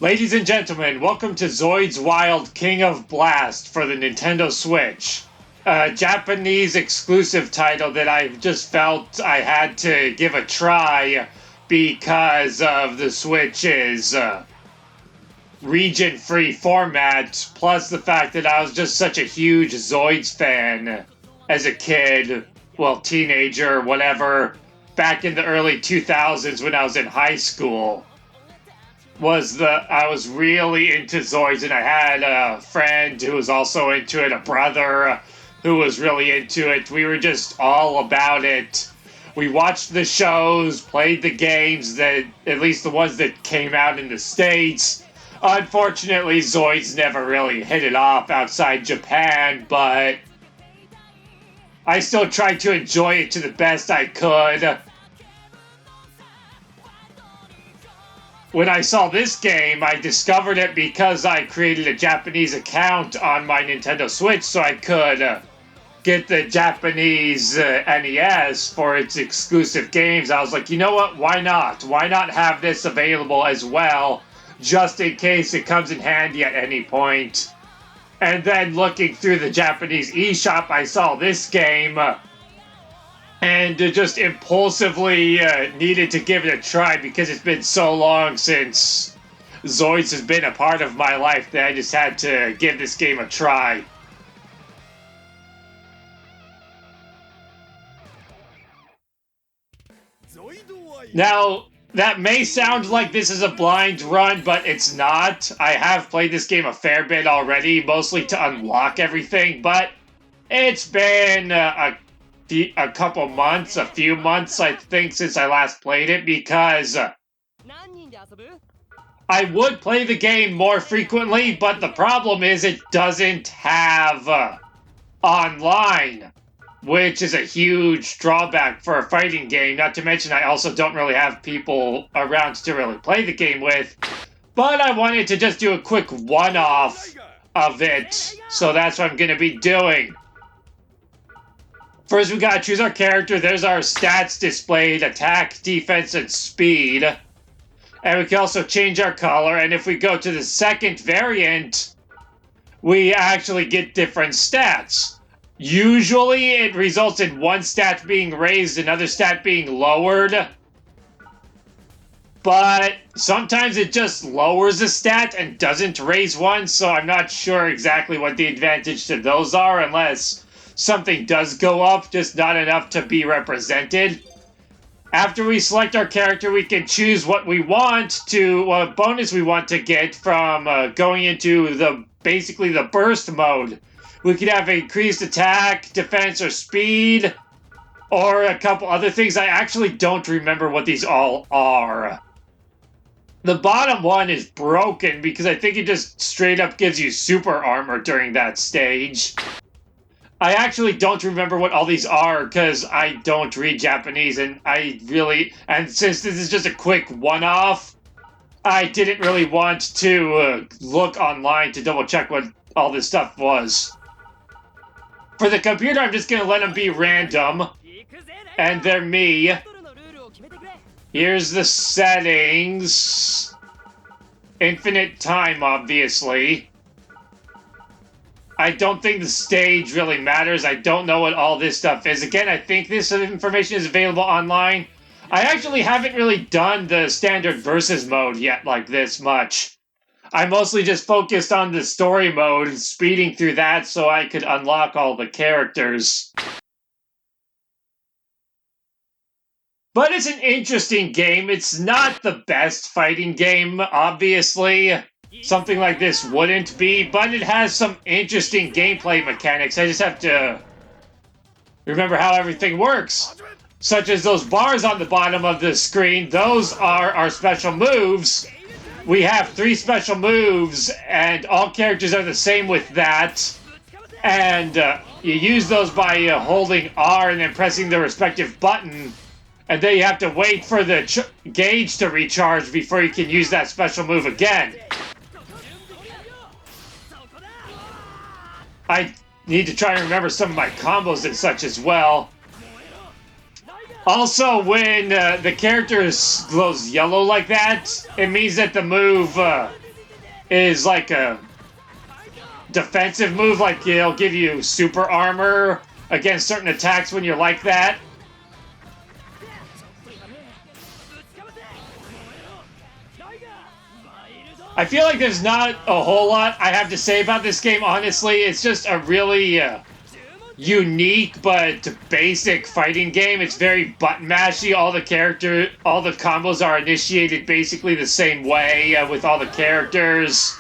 Ladies and gentlemen, welcome to Zoids Wild King of Blast for the Nintendo Switch. A Japanese exclusive title that I just felt I had to give a try because of the Switch's region-free format, plus the fact that I was just such a huge Zoids fan as a kid, well, teenager, whatever, back in the early 2000s when I was in high school. I was really into Zoids, and I had a friend who was also into it, a brother who was really into it. We were just all about it. We watched the shows, played the games, that at least the ones that came out in the States. Unfortunately, Zoids never really hit it off outside Japan, but I still tried to enjoy it to the best I could. When I saw this game, I discovered it because I created a Japanese account on my Nintendo Switch so I could get the Japanese NES for its exclusive games. I was like, you know what? Why not? Why not have this available as well, just in case it comes in handy at any point? And then looking through the Japanese eShop, I saw this game and just impulsively needed to give it a try because it's been so long since Zoids has been a part of my life that I just had to give this game a try. Now, that may sound like this is a blind run, but it's not. I have played this game a fair bit already, mostly to unlock everything, but it's been a few months, I think, since I last played it, because I would play the game more frequently, but the problem is it doesn't have online, which is a huge drawback for a fighting game. Not to mention, I also don't really have people around to really play the game with, but I wanted to just do a quick one-off of it, so that's what I'm going to be doing. First, we gotta choose our character. There's our stats displayed: attack, defense, and speed. And we can also change our color. And if we go to the second variant, we actually get different stats. Usually, it results in one stat being raised, another stat being lowered. But sometimes it just lowers a stat and doesn't raise one, so I'm not sure exactly what the advantage to those are, unless something does go up, just not enough to be represented. After we select our character, we can choose what bonus we want to get from going into basically the burst mode. We could have increased attack, defense, or speed, or a couple other things. I actually don't remember what these all are. The bottom one is broken because I think it just straight up gives you super armor during that stage. I actually don't remember what all these are because I don't read Japanese, and since this is just a quick one-off, I didn't really want to look online to double-check what all this stuff was. For the computer, I'm just going to let them be random, and they're me. Here's the settings. Infinite time, obviously. I don't think the stage really matters. I don't know what all this stuff is. Again, I think this information is available online. I actually haven't really done the standard versus mode yet like this much. I mostly just focused on the story mode, speeding through that so I could unlock all the characters. But it's an interesting game. It's not the best fighting game, obviously. Something like this wouldn't be, but it has some interesting gameplay mechanics. I just have to remember how everything works. Such as those bars on the bottom of the screen, those are our special moves. We have 3 special moves, and all characters are the same with that. And you use those by holding R and then pressing the respective button. And then you have to wait for the gauge to recharge before you can use that special move again. I need to try and remember some of my combos and such as well. Also, when the character glows yellow like that, it means that the move is like a defensive move, like it'll give you super armor against certain attacks when you're like that. I feel like there's not a whole lot I have to say about this game, honestly. It's just a really unique but basic fighting game. It's very button mashy. All the combos are initiated basically the same way with all the characters.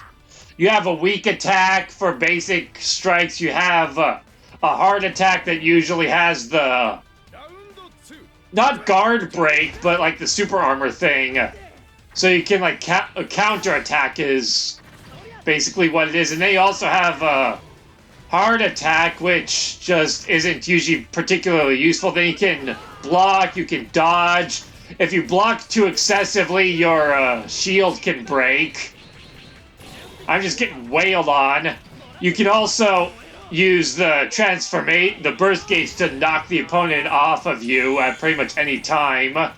You have a weak attack for basic strikes. You have a hard attack that usually has the not guard break, but like the super armor thing. So you can like counter attack is basically what it is. And they also have a hard attack, which just isn't usually particularly useful. Then you can block, you can dodge. If you block too excessively, your shield can break. I'm just getting wailed on. You can also use the burst gates to knock the opponent off of you at pretty much any time.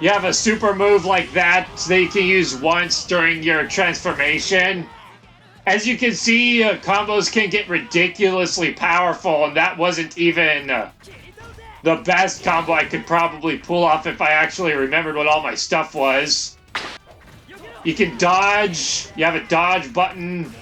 You have a super move like that you can use once during your transformation. As you can see, combos can get ridiculously powerful, and that wasn't even the best combo I could probably pull off if I actually remembered what all my stuff was. You can dodge. You have a dodge button.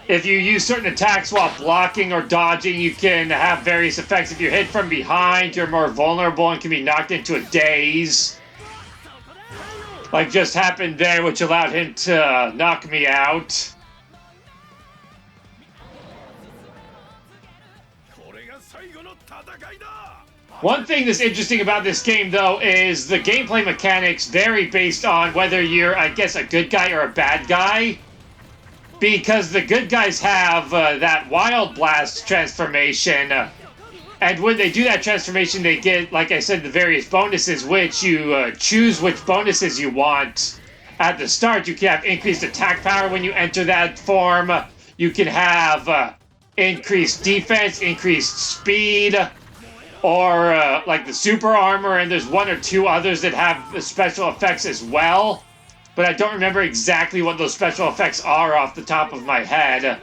If you use certain attacks while blocking or dodging, you can have various effects. If you hit from behind, you're more vulnerable and can be knocked into a daze. Like just happened there, which allowed him to knock me out. One thing that's interesting about this game, though, is the gameplay mechanics vary based on whether you're, I guess, a good guy or a bad guy. Because the good guys have that Wild Blast transformation. And when they do that transformation, they get, like I said, the various bonuses, which you choose which bonuses you want. At the start, you can have increased attack power when you enter that form. You can have increased defense, increased speed, or like the super armor, and there's one or two others that have special effects as well. But I don't remember exactly what those special effects are off the top of my head.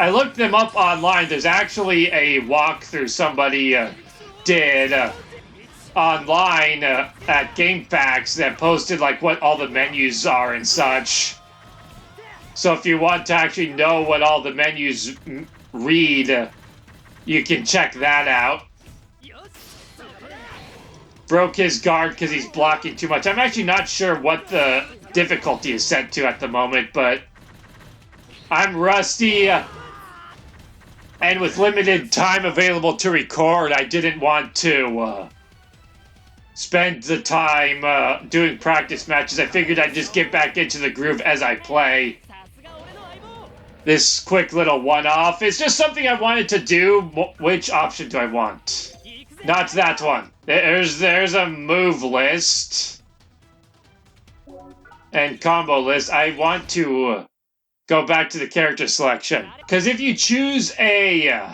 I looked them up online. There's actually a walkthrough somebody did online at GameFAQs that posted like what all the menus are and such. So if you want to actually know what all the menus read, you can check that out. Broke his guard because he's blocking too much. I'm actually not sure what the difficulty is set to at the moment, but I'm rusty. And with limited time available to record, I didn't want to spend the time doing practice matches. I figured I'd just get back into the groove as I play. This quick little one-off is just something I wanted to do. Which option do I want? Not that one. There's a move list and combo list. I want to go back to the character selection. Because if you choose a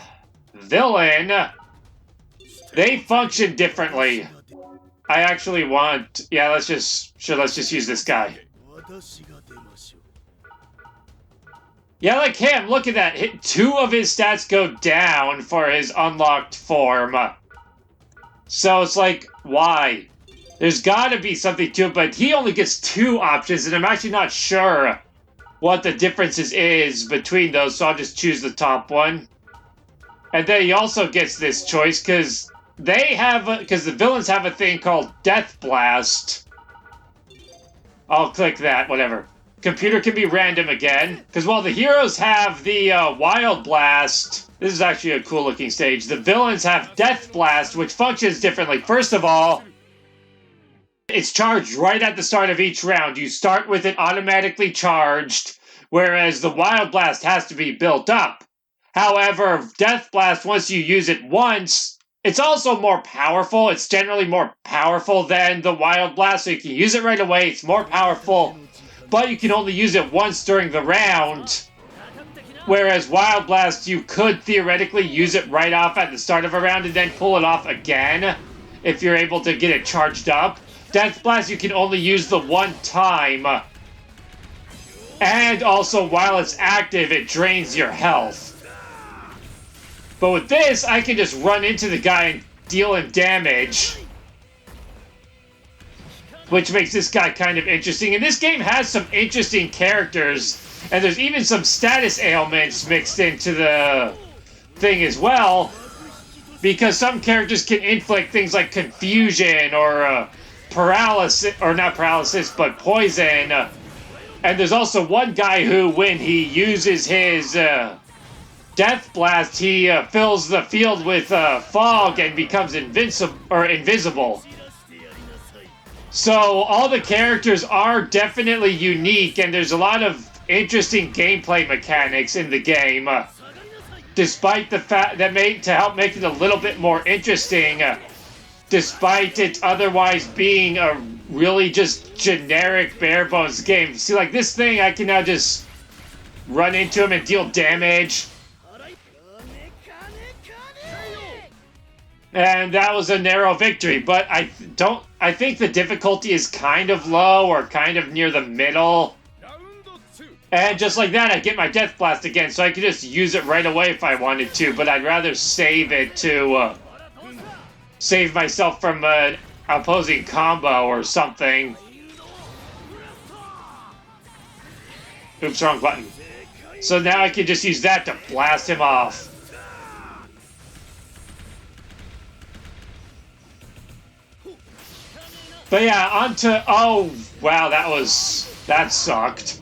villain, they function differently. I actually want... Yeah, let's just use this guy. Yeah, like him. Look at that. Two of his stats go down for his unlocked form. So it's like, why? There's gotta be something to it, but he only gets two options, and I'm actually not sure what the differences is between those, so I'll just choose the top one. And then he also gets this choice, because the villains have a thing called Death Blast. I'll click that, whatever. Computer can be random again, because while the heroes have the Wild Blast... This is actually a cool looking stage. The villains have Death Blast, which functions differently. First of all, it's charged right at the start of each round. You start with it automatically charged, whereas the Wild Blast has to be built up. However, Death Blast, once you use it once, it's also more powerful. It's generally more powerful than the Wild Blast, so you can use it right away. It's more powerful, but you can only use it once during the round. Whereas Wild Blast, you could theoretically use it right off at the start of a round and then pull it off again if you're able to get it charged up. Death Blast, you can only use the one time. And also, while it's active, it drains your health. But with this, I can just run into the guy and deal him damage. Which makes this guy kind of interesting. And this game has some interesting characters. And there's even some status ailments mixed into the thing as well. Because some characters can inflict things like confusion or paralysis, or not paralysis, but poison. And there's also one guy who, when he uses his Death Blast, he fills the field with fog and becomes invisible. So all the characters are definitely unique, and there's a lot of interesting gameplay mechanics in the game. Despite the fact that to help make it a little bit more interesting, despite it otherwise being a really just generic bare bones game. See, like this thing, I can now just run into him and deal damage. And that was a narrow victory, but I think the difficulty is kind of low or kind of near the middle. And just like that, I get my Death Blast again, so I could just use it right away if I wanted to, but I'd rather save it to save myself from an opposing combo or something. Oops, wrong button. So now I can just use that to blast him off. But yeah, on to... Oh, wow, that sucked.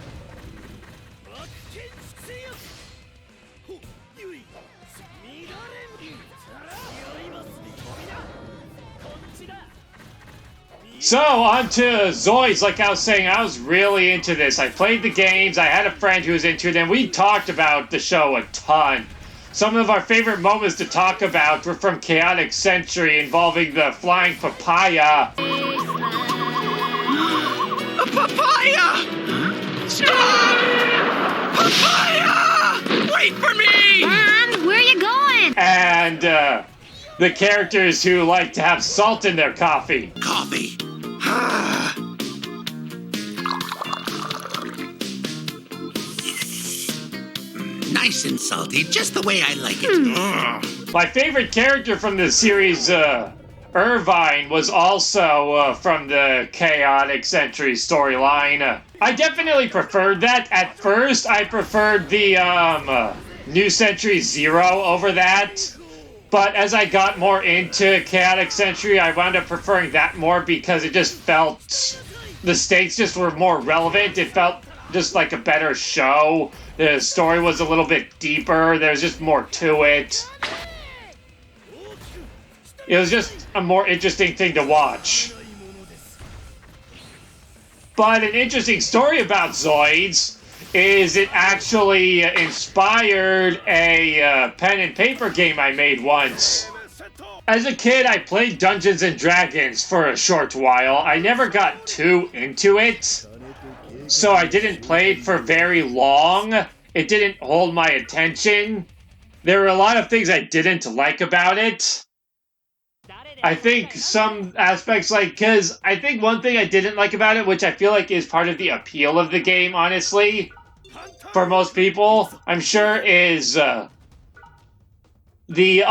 So, on to Zoids. Like I was saying, I was really into this. I played the games, I had a friend who was into it, and we talked about the show a ton. Some of our favorite moments to talk about were from Chaotic Century, involving the flying papaya. A papaya! Papaya! Wait for me! Mom, where are you going? And, the characters who like to have salt in their coffee. Coffee. Nice and salty, just the way I like it. My favorite character from the series, Irvine, was also from the Chaotic Century storyline. I definitely preferred that. At first, I preferred the New Century Zero over that. But as I got more into Chaotic Century, I wound up preferring that more because it just felt... the stakes just were more relevant. It felt just like a better show. The story was a little bit deeper. There's just more to it. It was just a more interesting thing to watch. But an interesting story about Zoids is it actually inspired a pen and paper game I made once. As a kid, I played Dungeons and Dragons for a short while. I never got too into it, so I didn't play it for very long. It didn't hold my attention. There were a lot of things I didn't like about it. I think some aspects, because I think one thing I didn't like about it, which I feel like is part of the appeal of the game, honestly, for most people, I'm sure, is the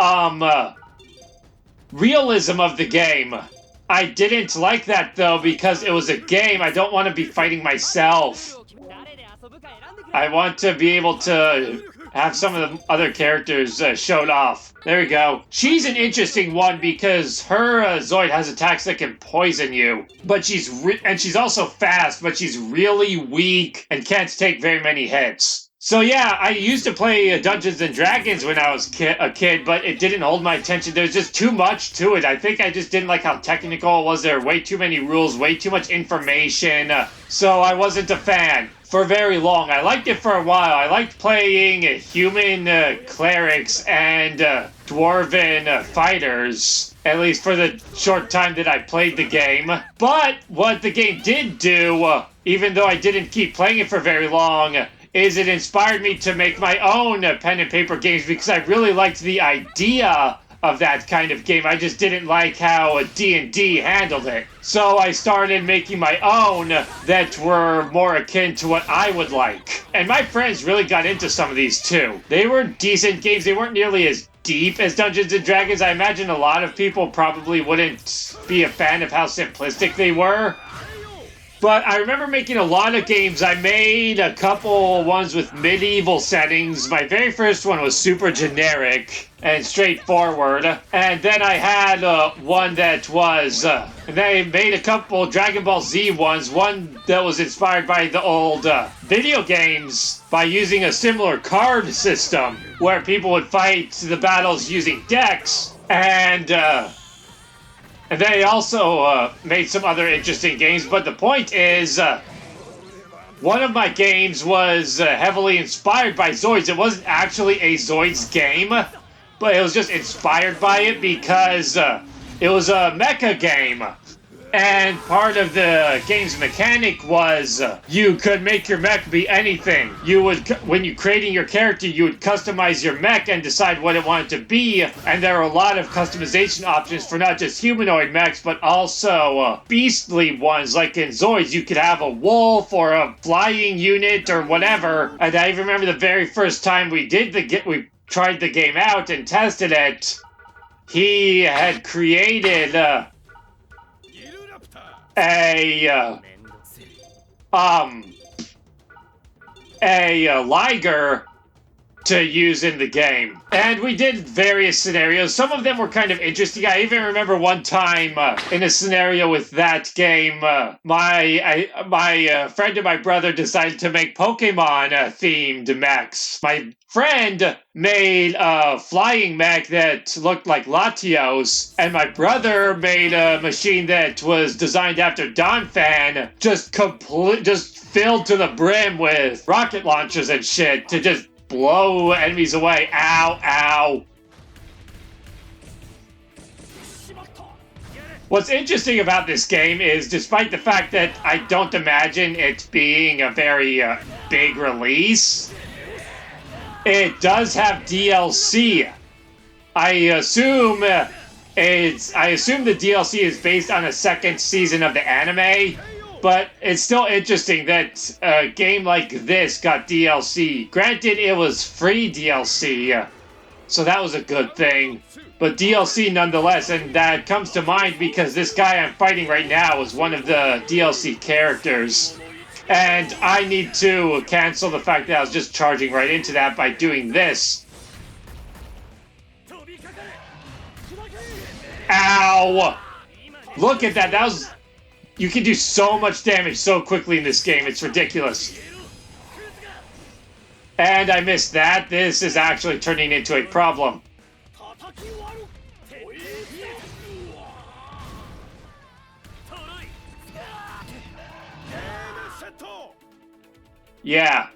realism of the game. I didn't like that, though, because it was a game. I don't want to be fighting myself. I want to be able to have some of the other characters showed off. There we go. She's an interesting one because her Zoid has attacks that can poison you. But she's also fast, but she's really weak and can't take very many hits. So yeah, I used to play Dungeons and Dragons when I was a kid, but it didn't hold my attention. There's just too much to it. I think I just didn't like how technical it was. There were way too many rules, way too much information. So I wasn't a fan for very long. I liked it for a while. I liked playing human clerics and dwarven fighters, at least for the short time that I played the game. But what the game did do, even though I didn't keep playing it for very long, is it inspired me to make my own pen and paper games because I really liked the idea of that kind of game. I just didn't like how D&D handled it. So I started making my own that were more akin to what I would like. And my friends really got into some of these too. They were decent games. They weren't nearly as deep as Dungeons & Dragons. I imagine a lot of people probably wouldn't be a fan of how simplistic they were. But I remember making a lot of games. I made a couple ones with medieval settings. My very first one was super generic and straightforward. And then I had one that was... and then I made a couple Dragon Ball Z ones. One that was inspired by the old video games by using a similar card system where people would fight the battles using decks. And they also made some other interesting games, but the point is, one of my games was heavily inspired by Zoids. It wasn't actually a Zoids game, but it was just inspired by it because it was a mecha game. And part of the game's mechanic was you could make your mech be anything. You would, when you creating your character, you would customize your mech and decide what it wanted to be. And there are a lot of customization options for not just humanoid mechs, but also beastly ones. Like in Zoids, you could have a wolf or a flying unit or whatever. And I remember the very first time we tried the game out and tested it. He had created a Liger to use in the game. And we did various scenarios. Some of them were kind of interesting. I even remember one time in a scenario with that game, my friend and my brother decided to make Pokemon themed mechs. My friend made a flying mech that looked like Latios, and my brother made a machine that was designed after Donphan, just filled to the brim with rocket launchers and shit to just blow enemies away. Ow, ow. What's interesting about this game is, despite the fact that I don't imagine it being a very big release, it does have DLC. I assume the DLC is based on a second season of the anime. But it's still interesting that a game like this got DLC. Granted, it was free DLC, so that was a good thing. But DLC nonetheless, and that comes to mind because this guy I'm fighting right now is one of the DLC characters. And I need to cancel the fact that I was just charging right into that by doing this. Ow! Look at that, that was... You can do so much damage so quickly in this game, it's ridiculous. And I missed that. This is actually turning into a problem. Yeah,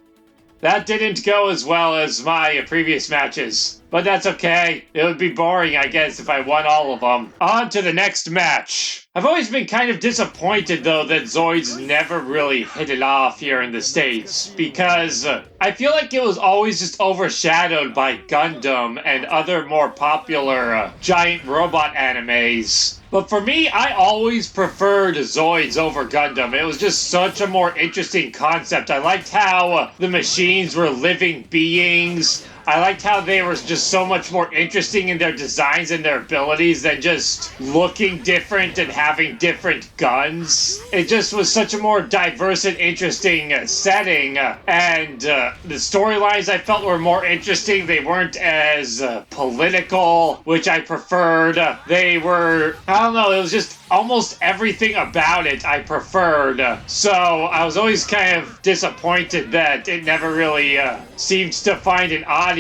that didn't go as well as my previous matches. But that's okay. It would be boring, I guess, if I won all of them. On to the next match. I've always been kind of disappointed, though, that Zoids never really hit it off here in the States. Because I feel like it was always just overshadowed by Gundam and other more popular giant robot animes. But for me, I always preferred Zoids over Gundam. It was just such a more interesting concept. I liked how the machines were living beings. I liked how they were just so much more interesting in their designs and their abilities than just looking different and having different guns. It just was such a more diverse and interesting setting. And the storylines I felt were more interesting. They weren't as political, which I preferred. They were, I don't know, it was just almost everything about it I preferred. So I was always kind of disappointed that it never really seemed to find an audience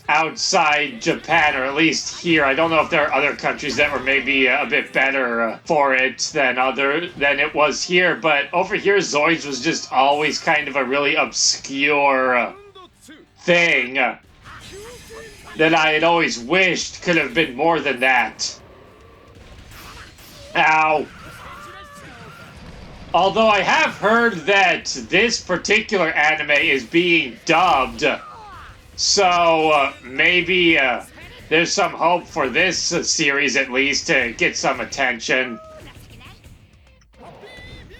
outside Japan, or at least here. I don't know if there are other countries that were maybe a bit better for it than it was here, but over here Zoids was just always kind of a really obscure thing that I had always wished could have been more than that. Ow. Although I have heard that this particular anime is being dubbed, so maybe there's some hope for this series at least to get some attention.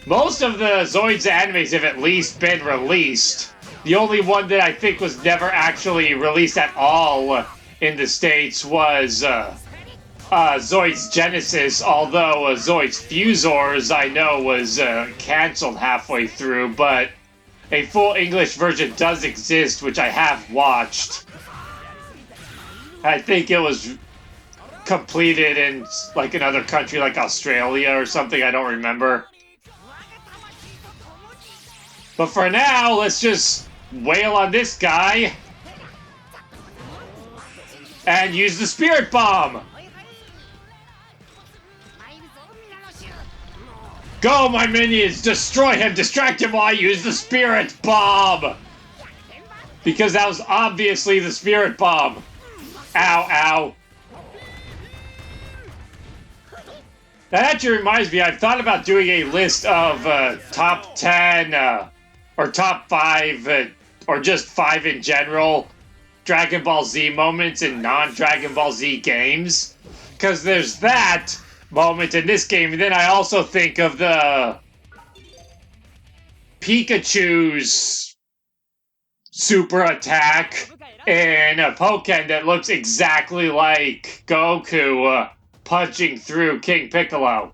Most of the Zoids animes have at least been released. The only one that I think was never actually released at all in the States was Zoids Genesis, although Zoids Fusors I know was cancelled halfway through, but a full English version does exist, which I have watched. I think it was completed in like another country like Australia or something, I don't remember. But for now, let's just wail on this guy and use the Spirit Bomb! Go, my minions! Destroy him! Distract him while I use the Spirit Bomb! Because that was obviously the Spirit Bomb. Ow, ow. That actually reminds me, I've thought about doing a list of top 10 or top 5 or just 5 in general Dragon Ball Z moments in non-Dragon Ball Z games. Because there's that moment in this game, and then I also think of the Pikachu's super attack in a Pokken that looks exactly like Goku punching through King Piccolo.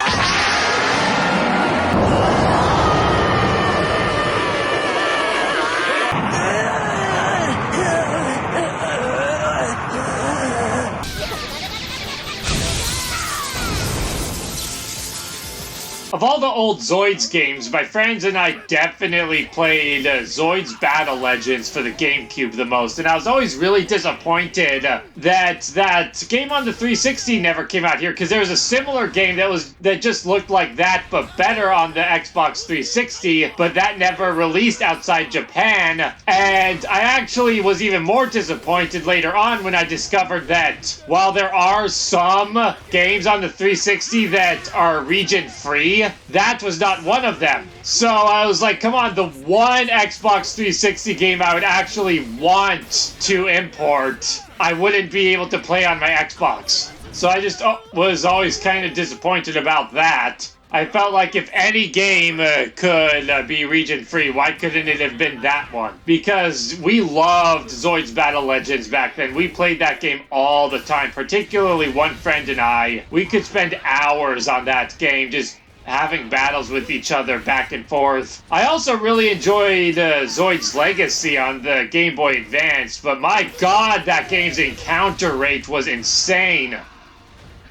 Of all the old Zoids games, my friends and I definitely played Zoids Battle Legends for the GameCube the most, and I was always really disappointed that game on the 360 never came out here, because there was a similar game that just looked like that, but better on the Xbox 360, but that never released outside Japan, and I actually was even more disappointed later on when I discovered that while there are some games on the 360 that are region-free, that was not one of them. So I was like, come on, the one Xbox 360 game I would actually want to import, I wouldn't be able to play on my Xbox. So I just was always kind of disappointed about that. I felt like if any game could be region-free, why couldn't it have been that one? Because we loved Zoids Battle Legends back then. We played that game all the time, particularly one friend and I. We could spend hours on that game just having battles with each other back and forth. I also really enjoyed Zoids Legacy on the Game Boy Advance, but my god, that game's encounter rate was insane.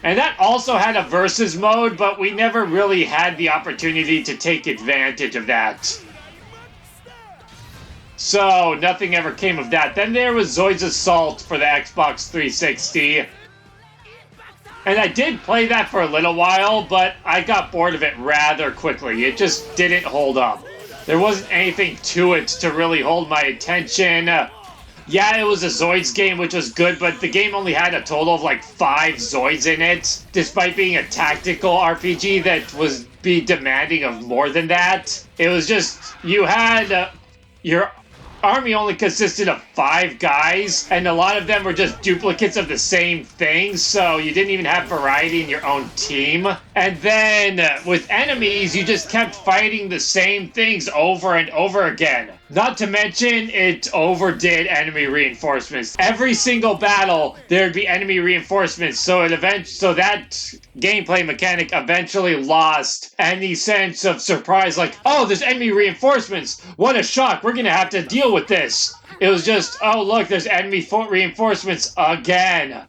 And that also had a versus mode, but we never really had the opportunity to take advantage of that. So, nothing ever came of that. Then there was Zoids Assault for the Xbox 360. And I did play that for a little while, but I got bored of it rather quickly. It just didn't hold up. There wasn't anything to it to really hold my attention. Yeah, it was a Zoids game, which was good, but the game only had a total of like 5 Zoids in it, despite being a tactical RPG that was demanding of more than that. It was just, you had your army only consisted of 5 guys, and a lot of them were just duplicates of the same thing, so you didn't even have variety in your own team. And then with enemies, you just kept fighting the same things over and over again. Not to mention, it overdid enemy reinforcements. Every single battle, there'd be enemy reinforcements, so that gameplay mechanic eventually lost any sense of surprise, like, oh, there's enemy reinforcements! What a shock, we're gonna have to deal with this! It was just, oh look, there's enemy reinforcements again!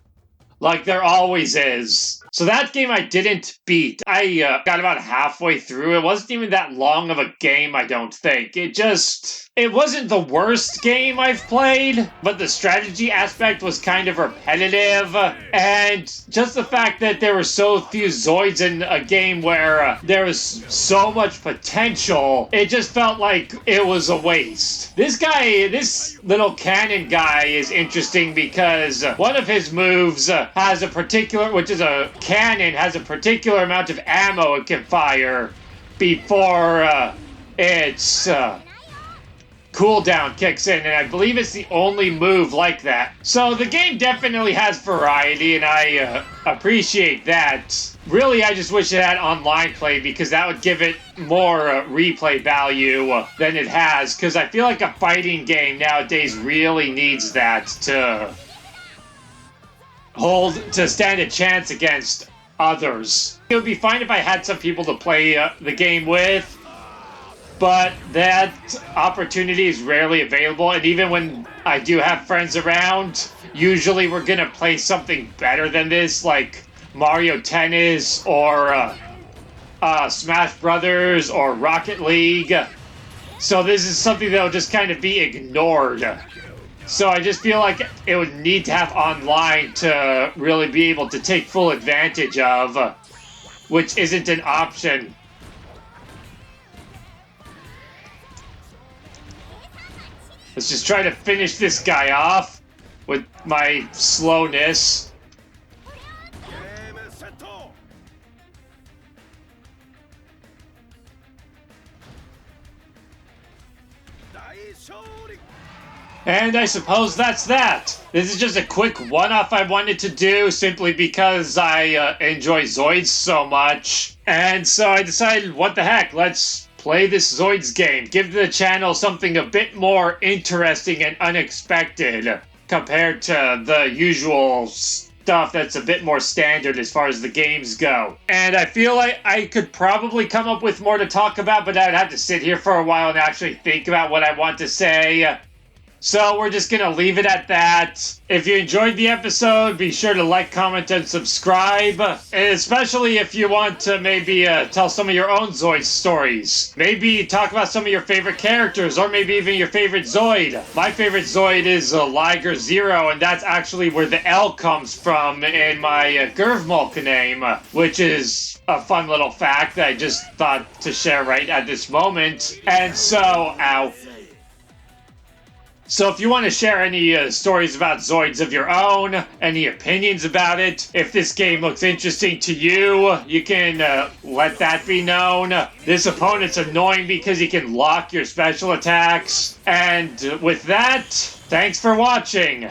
Like there always is. So that game I didn't beat. I got about halfway through. It wasn't even that long of a game, I don't think. It wasn't the worst game I've played, but the strategy aspect was kind of repetitive. And just the fact that there were so few Zoids in a game where there was so much potential, it just felt like it was a waste. This little cannon guy is interesting because one of his moves which is a cannon, has a particular amount of ammo it can fire before its cooldown kicks in, and I believe it's the only move like that. So the game definitely has variety, and I appreciate that. Really, I just wish it had online play, because that would give it more replay value than it has, because I feel like a fighting game nowadays really needs that to stand a chance against others. It would be fine if I had some people to play the game with, but that opportunity is rarely available, and even when I do have friends around, usually we're gonna play something better than this, like Mario Tennis, or Smash Brothers, or Rocket League. So this is something that will just kind of be ignored. So I just feel like it would need to have online to really be able to take full advantage of, which isn't an option. Let's just try to finish this guy off with my slowness. And I suppose that's that. This is just a quick one-off I wanted to do simply because I enjoy Zoids so much. And so I decided, what the heck, let's play this Zoids game. Give the channel something a bit more interesting and unexpected compared to the usual stuff that's a bit more standard as far as the games go. And I feel like I could probably come up with more to talk about, but I'd have to sit here for a while and actually think about what I want to say. So we're just going to leave it at that. If you enjoyed the episode, be sure to like, comment, and subscribe. And especially if you want to maybe tell some of your own Zoid stories. Maybe talk about some of your favorite characters, or maybe even your favorite Zoid. My favorite Zoid is Liger Zero, and that's actually where the L comes from in my Gurvmlk name, which is a fun little fact that I just thought to share right at this moment. And so, ow. So if you want to share any stories about Zoids of your own, any opinions about it, if this game looks interesting to you, you can let that be known. This opponent's annoying because he can lock your special attacks. And with that, thanks for watching.